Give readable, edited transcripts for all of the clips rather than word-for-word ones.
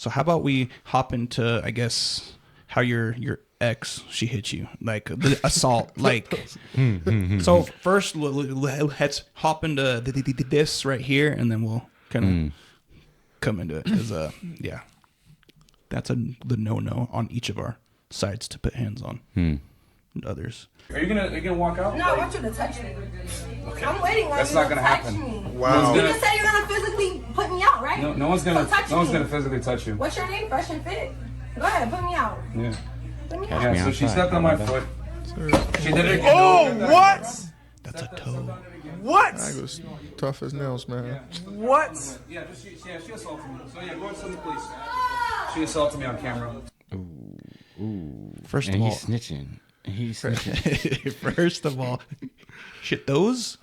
So how about we hop into, I guess, how your ex, she hit you, like the assault, like. So first, let's hop into this right here, and then we'll kind of come into it, because yeah, that's the no on each of our sides to put hands on others. Are you gonna walk out? No, I want you to touch me. Okay. I'm waiting on That's you not to gonna touch happen. me. Wow. You just said you're gonna physically put me out, right? No one's gonna. So no one's gonna physically touch you. What's your name? Fresh and Fit. Go ahead, put me out. Yeah. Put me Yeah. out. So she stepped on my foot. She did it. Oh, what? That's a toe. What? I was tough as nails, man. What? Yeah, she assaulted me. So yeah, go and send the police. She assaulted me on camera. Ooh. First and of all, he's snitching. First of all, shit, those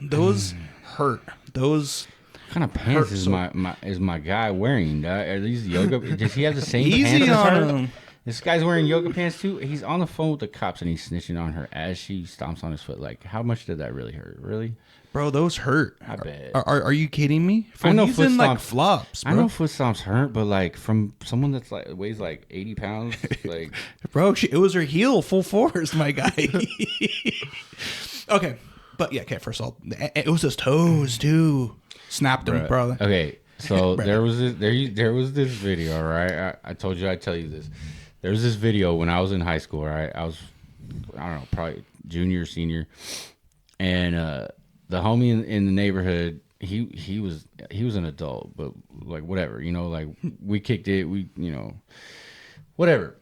hurt. Those. What kind of pants is my guy wearing? Are these yoga? Does he have the same Easy pants as on her? him. This guy's wearing yoga pants too. He's on the phone with the cops and he's snitching on her as she stomps on his foot. Like, how much did that really hurt? Really? Bro, those hurt. I bet. Are you kidding me? I know he's foot in like stomps- flops, bro. I know foot stomps hurt, but like from someone that's like weighs like 80 pounds, like Bro, it was her heel, full force, my guy. Okay, but yeah, okay. First of all, it was his toes too. Snapped him, bro. Okay, so there was this video, right? I told you I'd tell you this. There was this video when I was in high school, right? I don't know, probably junior, senior, and the homie in the neighborhood, he was an adult, but like whatever, like we kicked it, whatever.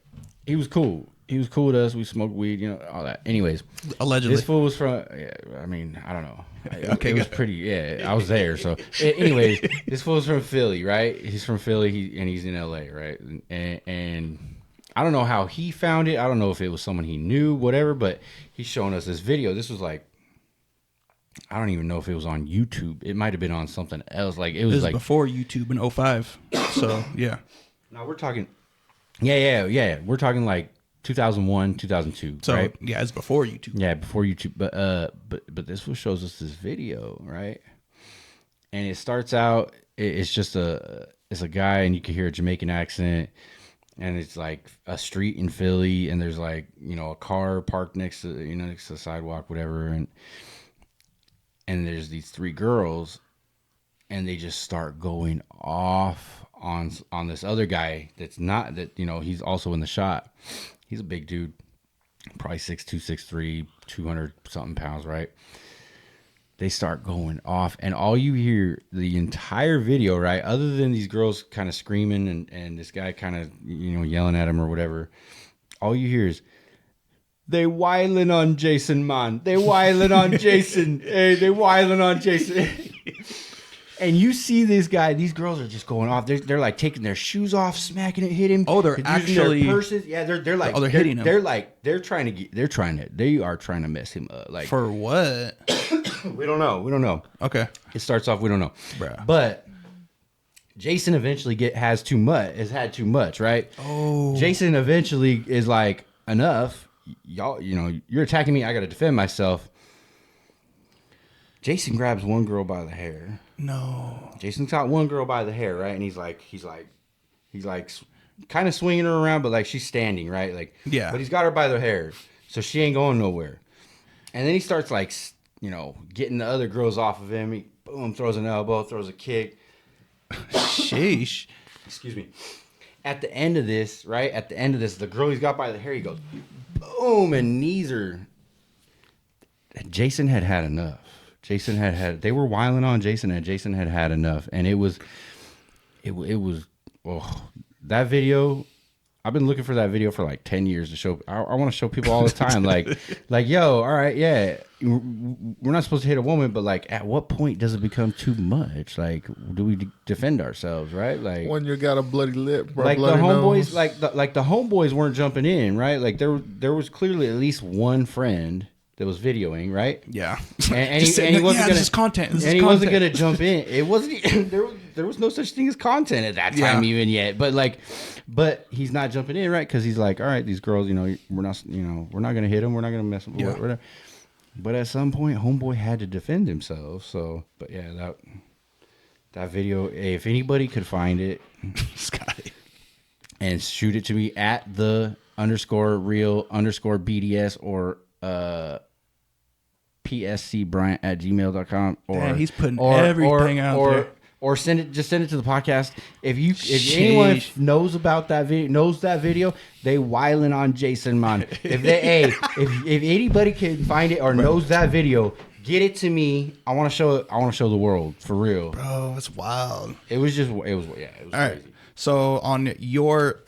He was cool. He was cool with us. We smoked weed, all that. Anyways, allegedly, this fool was from. Yeah, I mean, I don't know. Okay, it was pretty. Yeah, I was there. So, anyways, this fool's from Philly, right? He's from Philly, and he's in LA, right? And I don't know how he found it. I don't know if it was someone he knew, whatever. But he's showing us this video. This was like, I don't even know if it was on YouTube. It might have been on something else. Like it was like before YouTube in 05. So yeah. No, we're talking. Yeah. We're talking like 2001, 2002. So right? yeah, it's before YouTube. Yeah, before YouTube. But this one shows us this video, right? And it starts out. It's just it's a guy, and you can hear a Jamaican accent, and it's like a street in Philly, and there's like a car parked next to next to the sidewalk, whatever, and there's these three girls, and they just start going off on this other guy that's not that he's also in the shot. He's a big dude, probably 6'2", 6'3", 200 something pounds, right? They start going off, and all you hear the entire video, right, other than these girls kind of screaming and this guy kind of yelling at him or whatever, all you hear is, "They whiling on Jason, man. They whiling on Jason. Hey, they whiling on Jason." And you see this guy, these girls are just going off. They're like taking their shoes off, smacking it, hit him. Oh, they're actually their purses. Yeah, they're like they're hitting him. They are trying to mess him up. Like for what? We don't know. Okay. It starts off, we don't know. Bruh. But Jason eventually has had too much, right? Oh. Jason eventually is like, enough. Y'all, you're attacking me. I got to defend myself. Jason grabs one girl by the hair. No. Jason's got one girl by the hair, right? And he's like kind of swinging her around, but like she's standing, right? Like, yeah. But he's got her by the hair, so she ain't going nowhere. And then he starts like, getting the other girls off of him. He boom, throws an elbow, throws a kick. Sheesh. Excuse me. At the end of this, right? The girl he's got by the hair, he goes boom and knees her. Jason had enough. They were whiling on Jason, and Jason had enough. And it was that video. I've been looking for that video for like 10 years to show. I want to show people all the time. like, yo, all right, yeah, we're not supposed to hit a woman, but like, at what point does it become too much? Like, do we defend ourselves, right? Like, when you got a bloody lip, or like bloody the homeboys, nose. like the homeboys weren't jumping in, right? Like there was clearly at least one friend that was videoing, right? Yeah. And he wasn't gonna. This is content. Wasn't gonna jump in. It wasn't. There was no such thing as content at that time even yet. But he's not jumping in, right? Because he's like, all right, these girls, we're not gonna hit them. We're not gonna mess with whatever. But at some point, homeboy had to defend himself. So, but yeah, that video. If anybody could find it, Scotty. and shoot it to me at the _real_BDS or pscbryant@gmail.com. Or Damn, he's putting everything out there. Or send it to the podcast. If anyone knows about that video, they whiling on Jason, man. If anybody can find it or knows that video, get it to me. I want to show it. I want to show the world for real. Bro, it's wild. It was all crazy. Right. So on your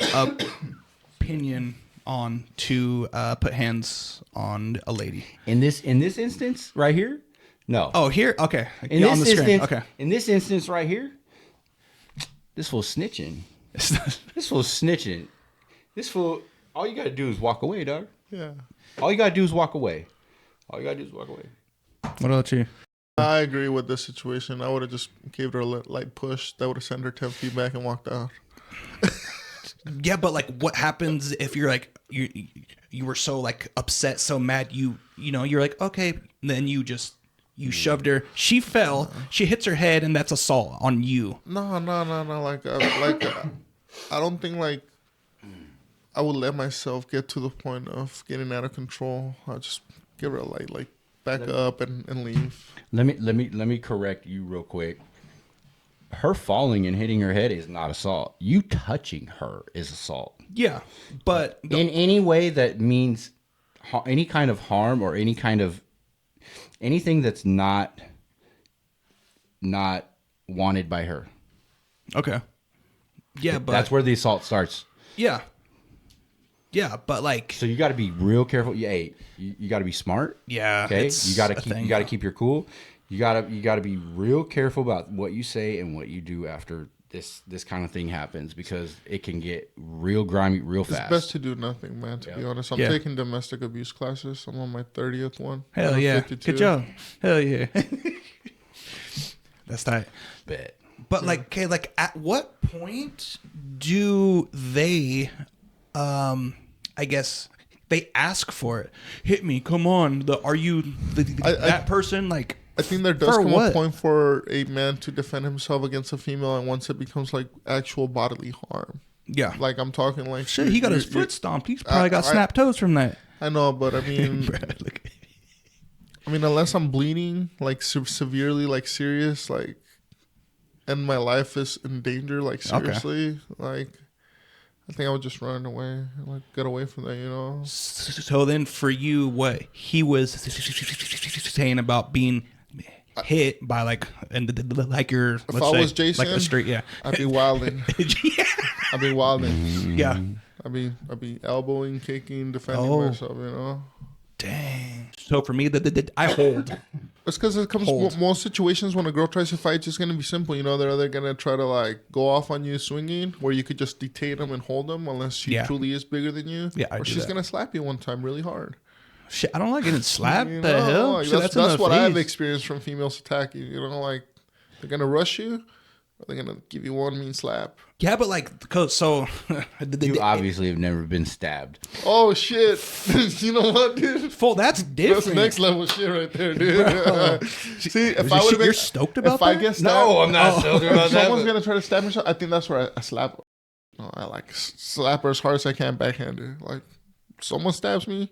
opinion on to put hands on a lady. In this instance right here? No. Oh, here? Okay. In this on the screen. instance, Okay. In this instance right here, this fool's snitching. This fool's snitching. This fool, all you gotta do is walk away, dog. Yeah. All you gotta do is walk away. What about you? I agree with this situation. I would have just gave her a light push. That would have sent her 10 feet back and walked out. Yeah, but like, what happens if you're like you were so like upset, so mad, you're like, okay, and then you shoved her. She fell. She hits her head, and that's assault on you. No. Like, I don't think like I would let myself get to the point of getting out of control. I'll just give her a light, like back up and leave. Let me correct you real quick. Her falling and hitting her head is not assault. You touching her is assault. Yeah, but In any way that means any kind of harm or any kind of anything that's not wanted by her. okay. Yeah, but That's where the assault starts. yeah, but like, So you got to be real careful. You got to be smart. yeah, Okay. it's You got a to thing, keep your cool. You got to be real careful about what you say and what you do after this kind of thing happens, because it can get real grimy real fast. It's best to do nothing, man, to be honest. I'm taking domestic abuse classes. I'm on my 30th one. Hell I'm yeah, 52. good job. Hell yeah, that's tight. Bet. But like, okay, like at what point do they, I guess they ask for it? Hit me, come on. Are you that person? Like, I think there does for come what? a point for a man to defend himself against a female, and once it becomes like actual bodily harm. Yeah. Like I'm talking like Shit, he got his foot stomped. He's probably got snapped toes from that. I know, but I mean, Brad, look. I mean, unless I'm bleeding like severely, like serious, like, and my life is in danger, like seriously, like, I think I would just run away, like get away from that, you know. So then, for you, what he was saying about being hit by like your, If let's I say, was Jason, like the street, yeah, I'd be wilding. yeah, I'd be wilding. yeah. I'd be elbowing, kicking, defending myself, you know. Dang. So for me, I hold. It's because it comes most situations when a girl tries to fight, it's just gonna be simple. You know, they're either gonna try to like go off on you swinging, where you could just detain them and hold them, unless she truly is bigger than you. Yeah, or she's gonna slap you one time really hard. Shit, I don't like getting slapped. You The know, hell? like, Shit, that's what I've face. experienced from females attacking. You know, like they're gonna rush you, or they're gonna give you one mean slap. Yeah, but like, so You obviously have never been stabbed. Oh shit! You know what, dude? Full. That's different. That's next level shit right there, dude. See, if I would You're stoked about if that? I get stabbed, No, I'm not stoked about if that. someone's gonna try to stab me, I think that's where I slap her. No, I like slap her as hard as I can, backhanded. Like, someone stabs me,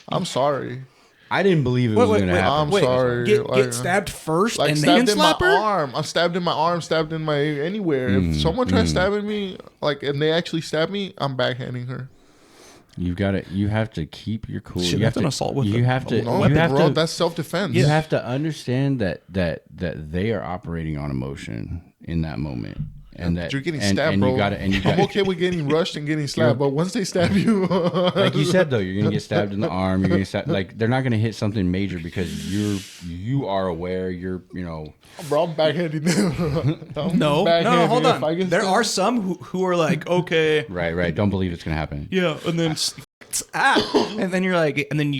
I'm sorry. I didn't believe it was going to happen. I'm sorry. Get stabbed first Like and stabbed then in my slap her? arm. I'm stabbed in my arm, stabbed in my anywhere. If someone tries stabbing me, like, and they actually stab me, I'm backhanding her. You have to keep your cool. Shit, you that's have an to, assault with you a- have to, No, you have bro, to, that's self-defense. you have to understand that they are operating on emotion in that moment. And that You're getting and, stabbed, and bro. You gotta, and you I'm gotta, okay with getting rushed and getting slapped, but once they stab you, like you said though, you're gonna get stabbed in the arm. You're gonna stab, like they're not gonna hit something major because you are aware. You're bro, I'm backhanding them. No, hold If I on. get There stabbed- are some who are like, okay, right. Don't believe it's gonna happen. yeah, and then and then you're like, and then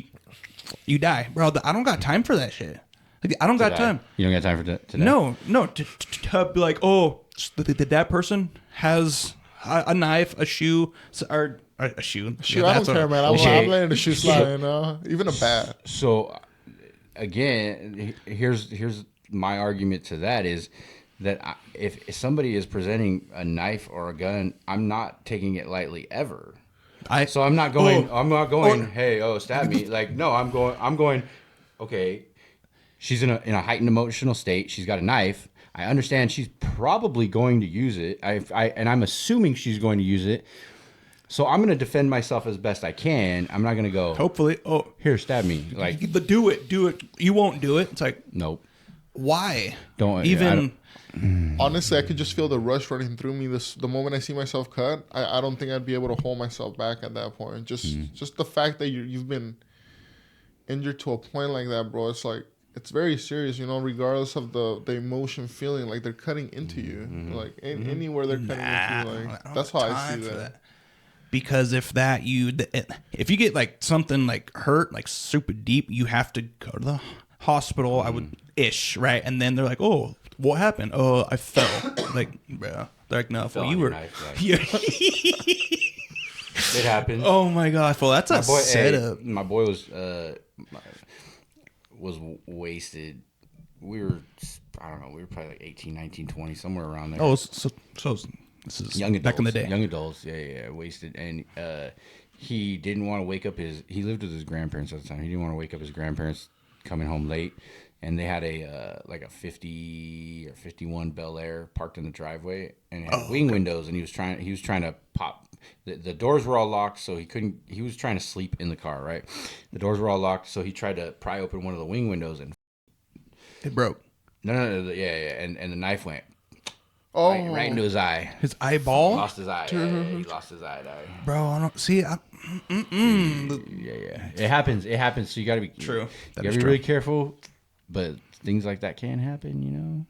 you die, bro. I don't got time for that shit. Like, I don't got time. You don't got time for today. No, to be like, oh, that person has a knife, a shoe, or a shoe. Shoot, I don't care, man. I'm letting the shoe slide, you know? Even a bat. So, again, here's my argument to that is that if somebody is presenting a knife or a gun, I'm not taking it lightly ever. So I'm not going. Hey, stab me. Like, no, I'm going. Okay, she's in a heightened emotional state. She's got a knife. I understand she's probably going to use it. And I'm assuming she's going to use it. So I'm going to defend myself as best I can. I'm not going to go. Hopefully, here, stab me. Like, do it. You won't do it. It's like, nope. Why? Don't even. Honestly, I could just feel the rush running through me. The moment I see myself cut, I don't think I'd be able to hold myself back at that point. Just the fact that you've been injured to a point like that, bro. It's like, it's very serious, regardless of the emotion feeling like they're cutting into you, like anywhere they're cutting into you. Like, that's how I see that. Because if you get like something like hurt, like super deep, you have to go to the hospital. I would right, and then they're like, "Oh, what happened? Oh, I fell." Like, yeah, they're like, "No, you were." It happened. Oh my god, well, that's a setup. My boy was wasted. We were, I don't know, we were probably like 18, 19, 20, somewhere around there. Oh, so this is young adults, back in the day. Young adults, yeah, wasted. And he didn't want to wake up he lived with his grandparents at the time. He didn't want to wake up his grandparents coming home late. And they had a 50 or 51 Bel Air parked in the driveway, and it had wing windows. And he was trying to pop. The doors were all locked, so he was trying to sleep in the car. Right, the doors were all locked, so he tried to pry open one of the wing windows, and it broke. No, yeah, and the knife went right into his eye. His eyeball? He lost his eye. Yeah, he lost his eye. Bro, I don't see. Yeah. It happens. So you got to be true. You got to be really careful. But things like that can happen,